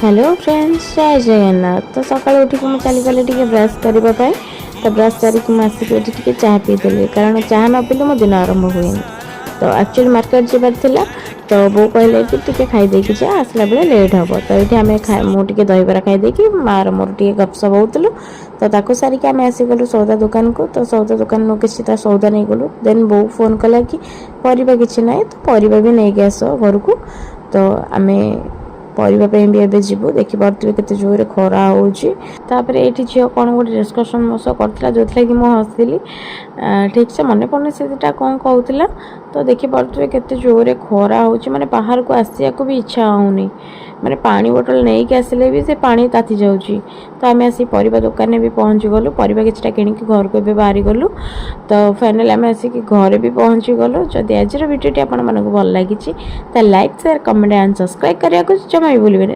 Hello friends, जय जगन्नाथ। तो सकाळु उठिक मुझे चली गली टे ब्रश करने। तो ब्रश करके मुझे चाह पीदेली, कारण चाह न पीले मो दिन आरंभ हुए। तो एक्चुअली मार्केट जबार थिला, तो बो कहले कि टिके खाईदे जा, आसला बेले लेट हम। तो ये मुझे दहीबरा खाईदे मार मोर टे गपसप होलु। तो ताको सारिक आम आसीगलु सौदा दुकान को। तो सौदा दुकान किसी सौदा नहीं गलु। देन बो फोन कला कि परिबा किछि नाही, तो परिबा भी नहीं आस घर को। तो आम परिबा भी एबे जीवु। देखि पार्थिबे केते जोरे खरा होउची। तापर एठी झियो कोन गोटे डिस्कशन मो सह करथिला, जोथिला कि मो हसथिली। ठीक से मने पड़ने सेटा कोन कहउथिला। तो देखि पार्थिबे केते जोरे खरा होउची, माने बाहर को आसिया को भी इच्छा होउनी। माने पानी बोतल नहीं के आसिले भी से पानी ताती जाउची। तो आमे आसी परिबा दुकान ने भी पहुंची गलु। परिबा किछटा किनि कि घर को एबे बाहरी गलु। तो फाइनली आमे आसी कि घर भी पहुंची गलु। जदि आज वीडियो आपन मन को भल लागिची, त like share comment and subscribe करिया को जमा भी भूलिबे।